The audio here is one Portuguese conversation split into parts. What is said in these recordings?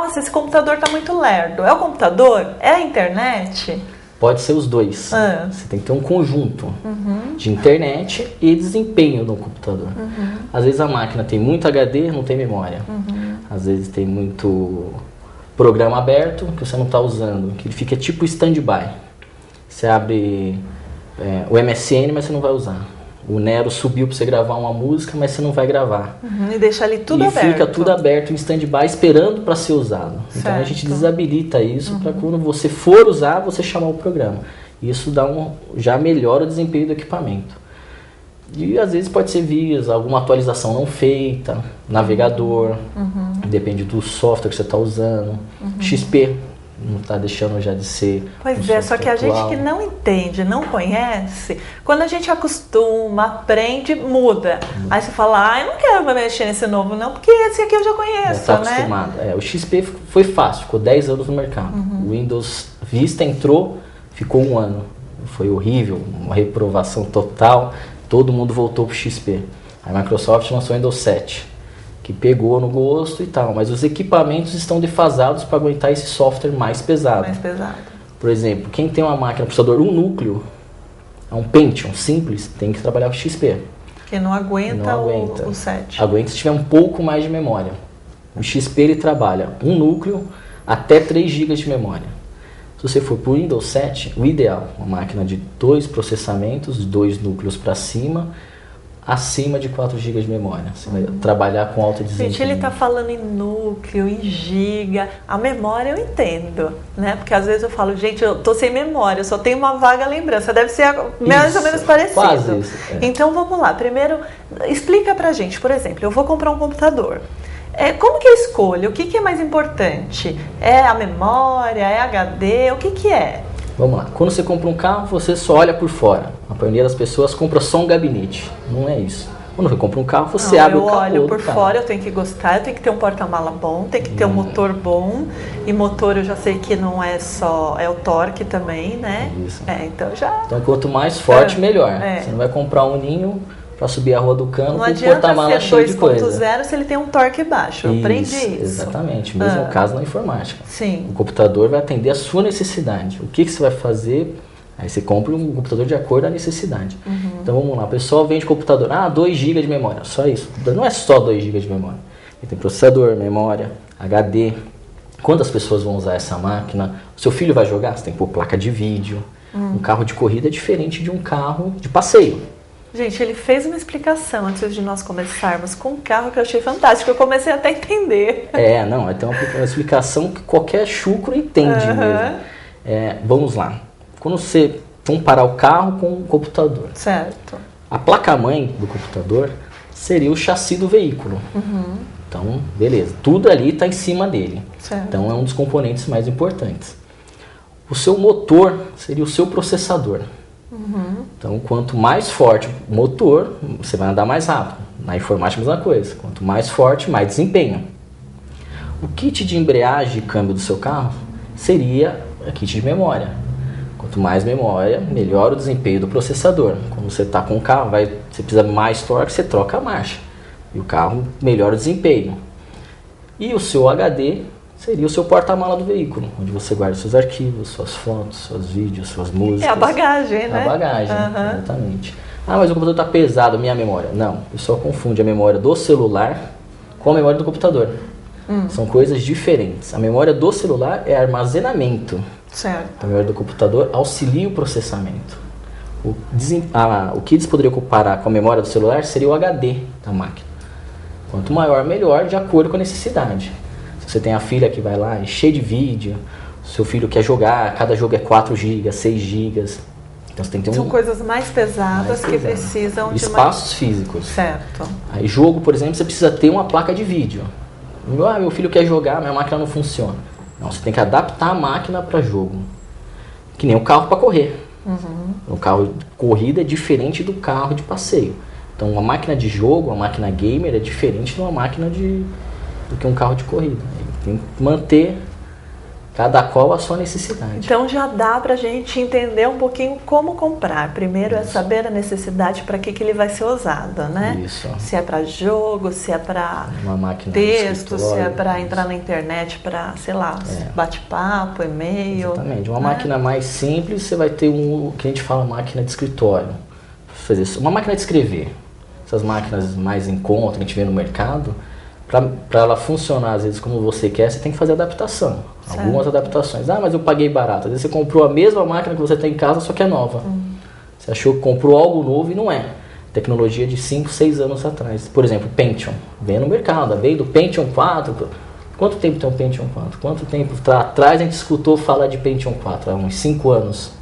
nossa, esse computador tá muito lerdo. É o computador? É a internet? Pode ser os dois. Você tem que ter um conjunto de internet e desempenho no computador. Às vezes a máquina tem muito HD, não tem memória. Às vezes tem muito programa aberto que você não está usando, que ele fica tipo stand-by. Você abre o MSN, mas você não vai usar. O Nero subiu para você gravar uma música, mas você não vai gravar. E deixa ali tudo aberto. E fica tudo aberto em stand-by, esperando para ser usado. Certo. Então a gente desabilita isso para quando você for usar, você chamar o programa. Isso já melhora o desempenho do equipamento. E às vezes pode ser vírus, alguma atualização não feita, navegador, depende do software que você está usando. XP não está deixando já de ser. Pois é, só que a gente que não entende, não conhece, quando a gente acostuma, aprende, muda. Aí você fala, eu não quero mexer nesse novo não, porque esse aqui eu já conheço, já tá acostumado. O XP foi fácil, ficou 10 anos no mercado. O Windows Vista entrou, ficou 1 ano. Foi horrível, uma reprovação total, todo mundo voltou pro XP. A Microsoft lançou o Windows 7. Que pegou no gosto e tal, mas os equipamentos estão defasados para aguentar esse software mais pesado. Por exemplo, quem tem uma máquina processador 1 núcleo, é um Pentium simples, tem que trabalhar com XP. Que não aguenta o 7. Aguenta se tiver um pouco mais de memória. O XP ele trabalha 1 núcleo até 3 GB de memória. Se você for para o Windows 7, o ideal, uma máquina de 2 processamentos, 2 núcleos para cima, acima de 4 GB de memória. Você vai trabalhar com alta desempenho. Gente, ele está falando em núcleo, em giga. A memória eu entendo, né? Porque às vezes eu falo, gente, eu tô sem memória, eu só tenho uma vaga lembrança. Deve ser mais ou menos parecido. Quase isso. Então vamos lá. Primeiro, explica pra gente, por exemplo, eu vou comprar um computador. Como que eu escolho? O que é mais importante? É a memória? É HD? O que é? Vamos lá. Quando você compra um carro, você só olha por fora. A maioria das pessoas compra só um gabinete. Não é isso. Quando você compra um carro, você abre o capô. Eu olho por fora, eu tenho que gostar, eu tenho que ter um porta-mala bom, tem que ter um motor bom. E motor eu já sei que não é só, é o torque também, né? Isso. Então quanto mais forte, melhor. Você não vai comprar um ninho para subir a rua do Cano com o porta-mala cheio de coisa. Não adianta ser 2.0 se ele tem um torque baixo. Eu aprendi isso. Exatamente. Mesmo caso na informática. Sim. O computador vai atender a sua necessidade. O que você vai fazer? Aí você compra um computador de acordo com a necessidade. Então vamos lá, o pessoal vende computador, 2 GB de memória, só isso. Não é só 2 GB de memória. Ele tem processador, memória, HD. Quantas pessoas vão usar essa máquina? O seu filho vai jogar? Você tem que pôr placa de vídeo. Um carro de corrida é diferente de um carro de passeio. Gente, ele fez uma explicação antes de nós começarmos com um carro que eu achei fantástico. Eu comecei até a entender. Tem uma explicação que qualquer chucro entende mesmo. Vamos lá. Quando você comparar o carro com o computador. Certo. A placa-mãe do computador seria o chassi do veículo. Então, beleza. Tudo ali está em cima dele. Certo. Então, é um dos componentes mais importantes. O seu motor seria o seu processador. Então, quanto mais forte o motor, você vai andar mais rápido. Na informática, a mesma coisa. Quanto mais forte, mais desempenho. O kit de embreagem e câmbio do seu carro seria o kit de memória. Quanto mais memória, melhor o desempenho do processador. Quando você está com o carro, você precisa mais torque, você troca a marcha. E o carro melhora o desempenho. E o seu HD seria o seu porta-mala do veículo, onde você guarda seus arquivos, suas fotos, seus vídeos, suas músicas. É a bagagem, né? A bagagem, exatamente. Mas o computador está pesado, minha memória. Não, o pessoal confunde a memória do celular com a memória do computador. São coisas diferentes. A memória do celular é armazenamento. Certo. A memória do computador auxilia o processamento. O que eles poderiam comparar com a memória do celular seria o HD da máquina. Quanto maior, melhor, de acordo com a necessidade. Se você tem a filha que vai lá, cheia de vídeo, seu filho quer jogar, cada jogo é 4 GB, 6 GB. Então você tem que ter São coisas mais pesadas que precisam de espaços físicos. Certo. Aí jogo, por exemplo, você precisa ter uma placa de vídeo. Meu filho quer jogar, minha máquina não funciona. Não, você tem que adaptar a máquina para jogo. Que nem um carro para correr. O carro de corrida é diferente do carro de passeio. Então uma máquina de jogo, uma máquina gamer é diferente de uma máquina do que um carro de corrida. Tem que manter Cada qual a sua necessidade. Então já dá pra gente entender um pouquinho como comprar. Primeiro é saber a necessidade para que ele vai ser usado, né? Isso. Se é para jogo, se é para texto, se é para entrar na internet para, sei lá, bate-papo, e-mail. Exatamente. Uma máquina mais simples, você vai ter o que a gente fala máquina de escritório. Uma máquina de escrever. Essas máquinas mais em conta que a gente vê no mercado, para ela funcionar às vezes como você quer, você tem que fazer adaptação. Certo. Algumas adaptações. Ah, mas eu paguei barato. Às vezes você comprou a mesma máquina que você tem em casa, só que é nova. Você achou que comprou algo novo e não é. Tecnologia de 5, 6 anos atrás. Por exemplo, Pentium. Vem no mercado, veio do Pentium 4. Quanto tempo tem o Pentium 4? Quanto tempo atrás a gente escutou falar de Pentium 4? Há uns 5 anos.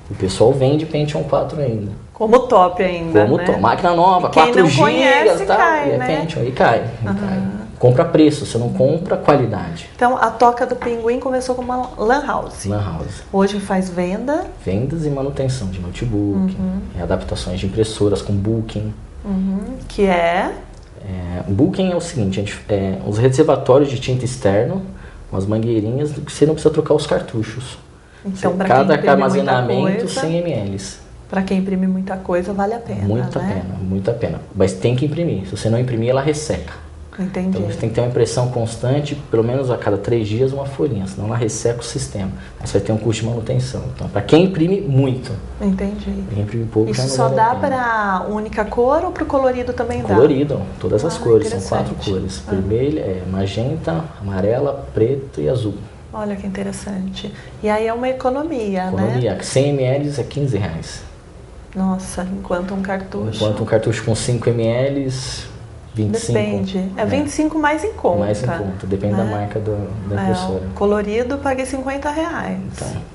O pessoal vende Pentium 4 ainda. Como top ainda, Como né? top. Máquina nova, Quem 4 não GB, conhece, tá? cai, né? Pentium, aí cai. Compra preço, você não compra qualidade. Então, a Toca do Pinguim começou com uma lan house. Lan house. Hoje faz venda. Vendas e manutenção de notebook, adaptações de impressoras com booking. Que é? Booking é o seguinte, os reservatórios de tinta externo, umas mangueirinhas, que você não precisa trocar os cartuchos. Então, para cada quem imprime armazenamento muita coisa, 100 ml. Para quem imprime muita coisa, vale a pena, Muito a pena. Mas tem que imprimir. Se você não imprimir, ela resseca. Entendi. Então você tem que ter uma impressão constante, pelo menos a cada 3 dias uma folhinha, senão ela resseca o sistema. Aí você vai ter um custo de manutenção. Então, para quem imprime muito. Entendi. Quem imprime pouco, isso já não só vale dá a pena. para única cor ou para o colorido também dá? Colorido, todas as cores, são 4 interessante. cores. Vermelha, magenta, amarela, preto e azul. Olha que interessante. E aí é uma economia, né? 100 ml é 15 reais. Nossa, enquanto um cartucho com 5 ml, 25. Depende. 25 mais em conta. Mais em conta, depende da marca da impressora. Colorido, paguei R$50.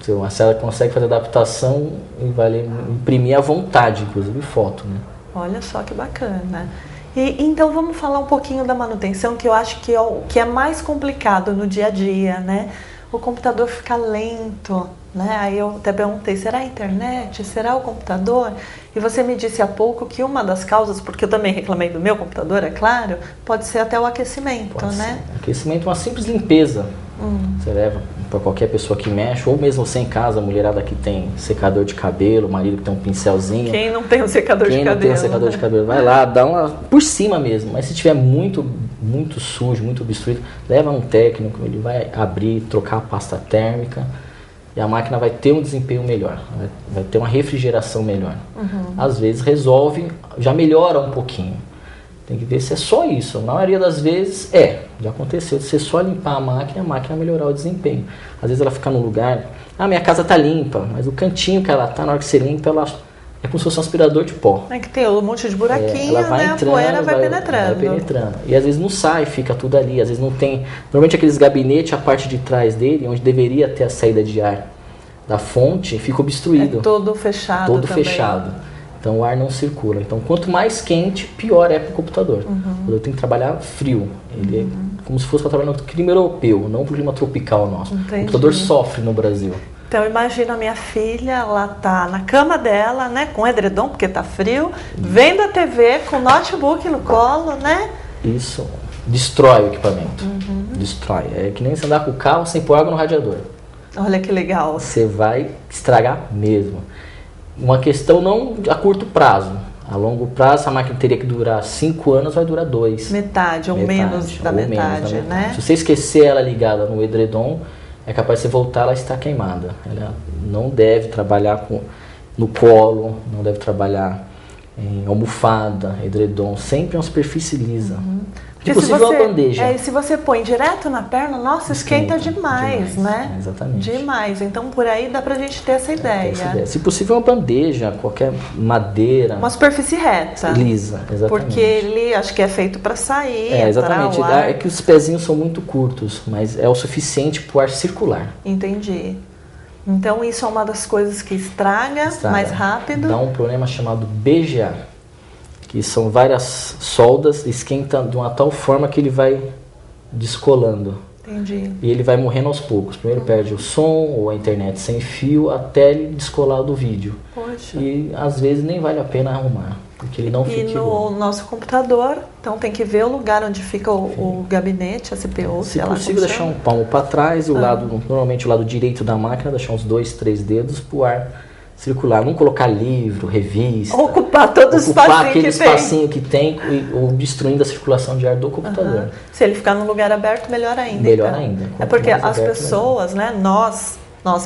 Então, se ela consegue fazer adaptação e vale imprimir à vontade, inclusive foto, né? Olha só que bacana. E então vamos falar um pouquinho da manutenção, que eu acho que é o que é mais complicado no dia a dia, né? O computador fica lento, né? Aí eu até perguntei, será a internet? Será o computador? E você me disse há pouco que uma das causas, porque eu também reclamei do meu computador, é claro, pode ser até o aquecimento, né? Aquecimento é uma simples limpeza. Você leva para qualquer pessoa que mexe, ou mesmo você em casa, a mulherada que tem secador de cabelo, o marido que tem um pincelzinho. Quem não tem um secador de cabelo? Quem não tem um secador de cabelo, vai lá, dá uma por cima mesmo. Mas se tiver muito sujo, muito obstruído, leva um técnico, ele vai abrir, trocar a pasta térmica e a máquina vai ter um desempenho melhor, vai ter uma refrigeração melhor. Às vezes resolve, já melhora um pouquinho. Tem que ver se é só isso. Na maioria das vezes já aconteceu de você só limpar a máquina melhorar o desempenho. Às vezes ela fica num lugar, minha casa tá limpa, mas o cantinho que ela tá, na hora que você limpa, ela é como se fosse um aspirador de pó. É que tem um monte de buraquinho, ela vai né? Entrando, a poeira vai penetrando. E às vezes não sai, fica tudo ali. Às vezes não tem. Normalmente aqueles gabinetes, a parte de trás dele, onde deveria ter a saída de ar da fonte, fica obstruído. É todo fechado. Todo fechado. Então o ar não circula. Então quanto mais quente, pior é para o computador. O computador tem que trabalhar frio. Ele é como se fosse para trabalhar no clima europeu, não no clima tropical nosso. Entendi. O computador sofre no Brasil. Então imagina a minha filha, ela tá na cama dela, né, com edredom, porque tá frio, vendo a TV, com notebook no colo, né? Isso destrói o equipamento. Destrói. É que nem você andar com o carro sem pôr água no radiador. Olha que legal. Você vai estragar mesmo. Uma questão não a curto prazo. A longo prazo, a máquina teria que durar 5 anos, vai durar 2. Metade ou menos da metade, né? Se você esquecer ela ligada no edredom, é capaz de você voltar, ela está queimada. Ela não deve trabalhar no colo, não deve trabalhar em almofada, edredom, sempre uma superfície lisa. Porque se você, uma bandeja. Se você põe direto na perna, nossa, esquenta demais, né? Exatamente. Demais. Então, por aí dá pra gente ter essa ideia. Se possível, uma bandeja, qualquer madeira. Uma superfície reta. Lisa, exatamente. Porque ele, acho que é feito pra sair, exatamente. É que os pezinhos são muito curtos, mas é o suficiente pro ar circular. Entendi. Então, isso é uma das coisas que estraga mais rápido. Dá um problema chamado BGA. Que são várias soldas, esquenta de uma tal forma que ele vai descolando. Entendi. E ele vai morrendo aos poucos. Primeiro perde o som ou a internet sem fio até ele descolar do vídeo. Poxa. E às vezes nem vale a pena arrumar. porque ele não fica E igual. no nosso computador, então tem que ver o lugar onde fica o gabinete, a CPU, Se sei lá possível, como deixar chama. um palmo para trás e o lado, normalmente o lado direito da máquina, deixar uns 2, 3 dedos para o ar circular. Não colocar livro, revista. Ocupar todo o espacinho aquele que tem. espacinho que tem, ou destruindo a circulação de ar do computador. Se ele ficar num lugar aberto, melhor ainda. Melhor então. ainda. É Quanto porque mais as aberto, pessoas, né, nós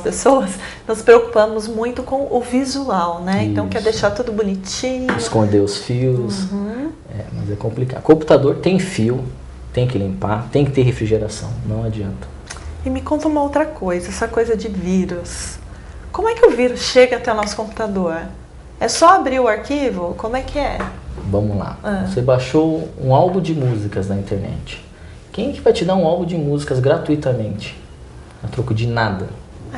pessoas, nos preocupamos muito com o visual, né? Então quer Isso. deixar tudo bonitinho. Esconder os fios. Mas é complicado. Computador tem fio, tem que limpar, tem que ter refrigeração. Não adianta. E me conta uma outra coisa, essa coisa de vírus. Como é que o vírus chega até o nosso computador? É só abrir o arquivo? Como é que é? Vamos lá. Você baixou um álbum de músicas na internet. Quem que vai te dar um álbum de músicas gratuitamente? A troco de nada.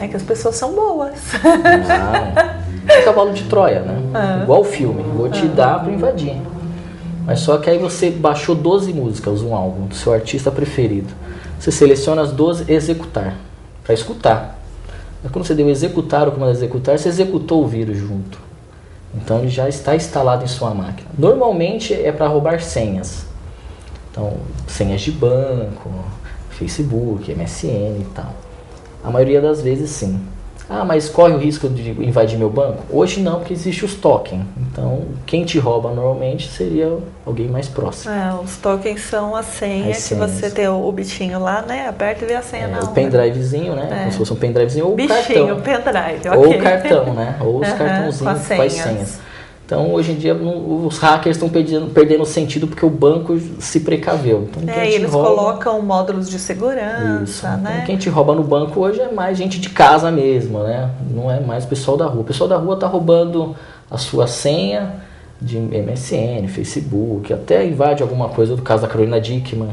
É que as pessoas são boas. Não. É cavalo de Troia, né? Igual o filme. Vou te dar para invadir. Mas só que aí você baixou 12 músicas, um álbum, do seu artista preferido. Você seleciona as 12 executar, para escutar. Mas quando você deu executar ou comando executar, você executou o vírus junto. Então ele já está instalado em sua máquina. Normalmente é para roubar senhas. Então, senhas de banco, Facebook, MSN e tal. A maioria das vezes sim. Ah, mas corre o risco de invadir meu banco? Hoje não, porque existe os tokens. Então, quem te rouba normalmente seria alguém mais próximo. Os tokens são a senha As que senhas. você tem o bichinho lá, né? Aperta e vê a senha na O hora. pendrivezinho, né? Como se fosse um pendrivezinho ou o Bichinho, cartão. pendrive, Ou ok. o cartão, né? Ou os Com cartãozinhos as com as senhas. senhas. Então, hoje em dia, os hackers estão perdendo sentido porque o banco se precaveu. Então, quem E te eles rouba... colocam módulos de segurança, Isso. né? Então, quem te rouba no banco hoje é mais gente de casa mesmo, né? Não é mais o pessoal da rua. O pessoal da rua está roubando a sua senha de MSN, Facebook, até invade alguma coisa, do caso da Carolina Dickmann.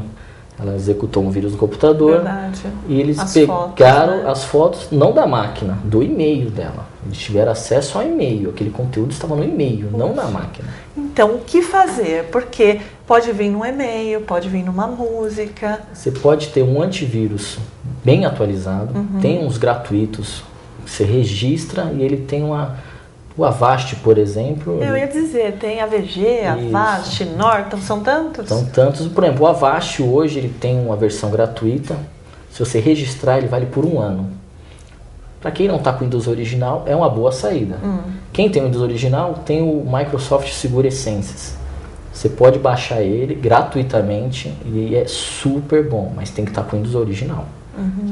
Ela executou um vírus no computador. Verdade. E eles As pegaram fotos, né? as fotos, não da máquina, do e-mail dela. Eles tiveram acesso ao e-mail. Aquele conteúdo estava no e-mail, não na máquina. Então, o que fazer? Porque pode vir num e-mail, pode vir numa música. Você pode ter um antivírus bem atualizado, tem uns gratuitos, você registra e ele tem o Avast, por exemplo. Eu ia dizer, tem AVG, Avast, Norton, são tantos? São tantos. Por exemplo, o Avast hoje ele tem uma versão gratuita. Se você registrar, ele vale por 1 ano. Para quem não está com o Windows original, é uma boa saída. Quem tem o Windows original, tem o Microsoft Segura Essências. Você pode baixar ele gratuitamente e é super bom, mas tem que estar com o Windows original.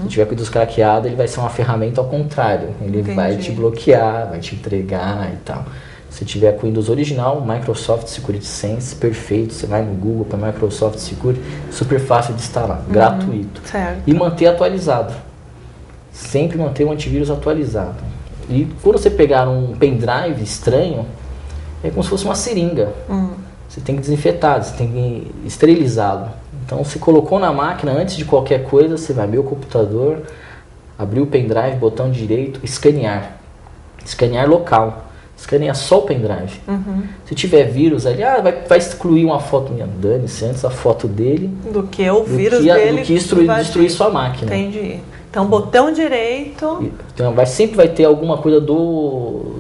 Se tiver com o Windows craqueado, ele vai ser uma ferramenta ao contrário. Ele vai te bloquear, vai te entregar e tal. Se tiver com o Windows original, Microsoft Security Sense, perfeito. Você vai no Google para Microsoft Security, super fácil de instalar, gratuito. Certo. E manter atualizado. Sempre manter o antivírus atualizado. E quando você pegar um pendrive estranho, é como se fosse uma seringa. Você tem que desinfetá-lo, você tem que esterilizá-lo. Então, você colocou na máquina, antes de qualquer coisa, você vai abrir o computador, abrir o pendrive, botão direito, escanear. Escanear local. Escanear só o pendrive. Se tiver vírus ali, vai excluir uma foto minha. Dane-se antes a foto dele Do que o vírus dele do que destruir sua máquina. Entendi. Então, botão direito. Então, sempre vai ter alguma coisa do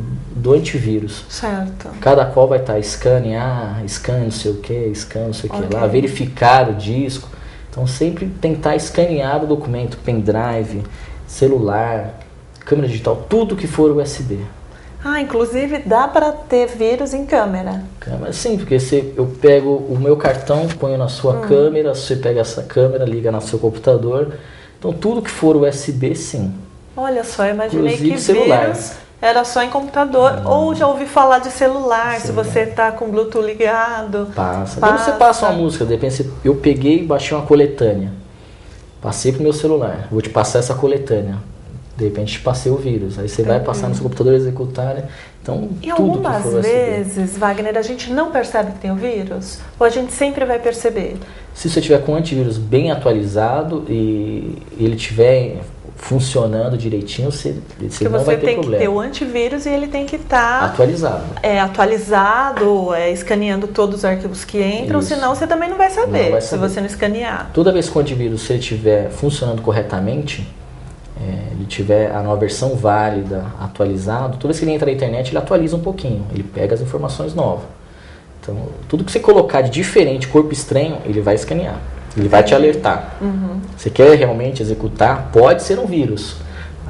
antivírus. Certo. Cada qual vai estar escanear, scan não sei o que, scan não sei o que lá, verificar o disco. Então sempre tentar escanear o documento, pendrive, celular, câmera digital, tudo que for USB. Inclusive dá para ter vírus em câmera. Câmera, sim, porque eu pego o meu cartão, ponho na sua câmera, você pega essa câmera, liga no seu computador. Então tudo que for USB, sim. Olha só, eu imaginei Inclusive que celular. vírus era só em computador. Ou já ouvi falar de celular, se você está com o Bluetooth ligado. Passa. Quando você passa uma música, de repente eu peguei e baixei uma coletânea. Passei pro meu celular. Vou te passar essa coletânea. De repente passei o vírus. Aí você vai passar no seu computador, executar, né? Então, E tudo algumas que for USB. vezes, Wagner, a gente não percebe que tem o vírus? Ou a gente sempre vai perceber? Se você tiver com o antivírus bem atualizado e ele estiver funcionando direitinho, você não vai ter problema. Porque você tem que ter o antivírus e ele tem que estar atualizado. Atualizado, escaneando todos os arquivos que entram, Isso. senão você também não vai saber, Não vai se saber. você não escanear. Toda vez que o antivírus se ele estiver funcionando corretamente, ele tiver a nova versão válida, atualizado, toda vez que ele entra na internet, ele atualiza um pouquinho, ele pega as informações novas. Então, tudo que você colocar de diferente, corpo estranho, ele vai escanear. Ele vai te alertar. Você quer realmente executar? Pode ser um vírus.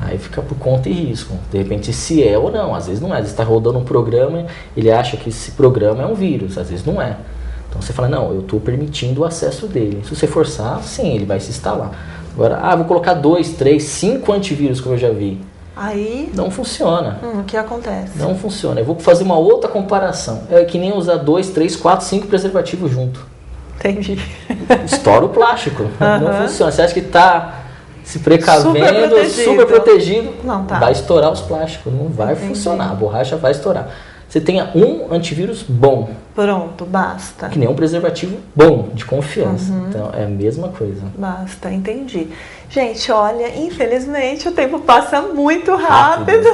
Aí fica por conta e risco. De repente, se é ou não. Às vezes não é. Às vezes está rodando um programa, ele acha que esse programa é um vírus. Às vezes não é. Então você fala, não, eu estou permitindo o acesso dele. Se você forçar, sim, ele vai se instalar. Agora, vou colocar 2, 3, 5 antivírus que eu já vi. Aí... Não funciona. O que acontece? Não funciona. Eu vou fazer uma outra comparação. É que nem usar 2, 3, 4, 5 preservativos junto. Entendi. Estoura o plástico. Não funciona. Você acha que está se precavendo, super protegido. Não tá. Vai estourar os plásticos. Não vai funcionar. A borracha vai estourar. Você tenha um antivírus bom. Pronto, basta. Que nem um preservativo bom, de confiança. Então, é a mesma coisa. Basta, entendi. Gente, olha, infelizmente o tempo passa muito rápido,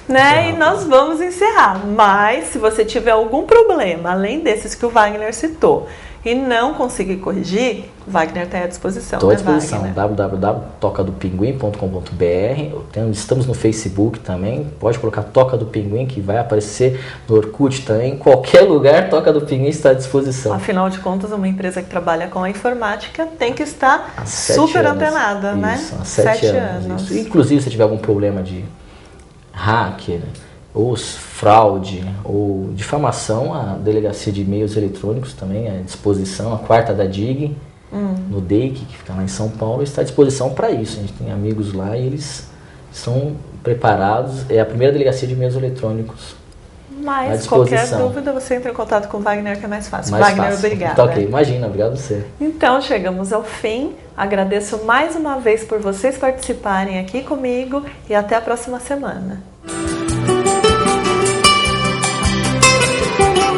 né? E nós vamos encerrar. Mas, se você tiver algum problema, além desses que o Wagner citou, e não conseguir corrigir, Wagner está à disposição. Estou à disposição, www.tocadopinguim.com.br. Estamos no Facebook também, pode colocar Toca do Pinguim, que vai aparecer no Orkut também. Em qualquer lugar, Toca do Pinguim está à disposição. Afinal de contas, uma empresa que trabalha com a informática tem que estar super antenada, né? Isso, há 7 anos. Isso. Inclusive, se tiver algum problema de hacker, ou fraude, ou difamação, a Delegacia de E-mails Eletrônicos também é à disposição, a 4ª da DIG, no DEIC, que fica lá em São Paulo, está à disposição para isso. A gente tem amigos lá e eles estão preparados. É a primeira Delegacia de E-mails Eletrônicos. Mas qualquer dúvida, você entra em contato com o Wagner, que é mais fácil. Wagner, obrigada. Tá ok, imagina, obrigado a você. Então, chegamos ao fim. Agradeço mais uma vez por vocês participarem aqui comigo e até a próxima semana. Bye.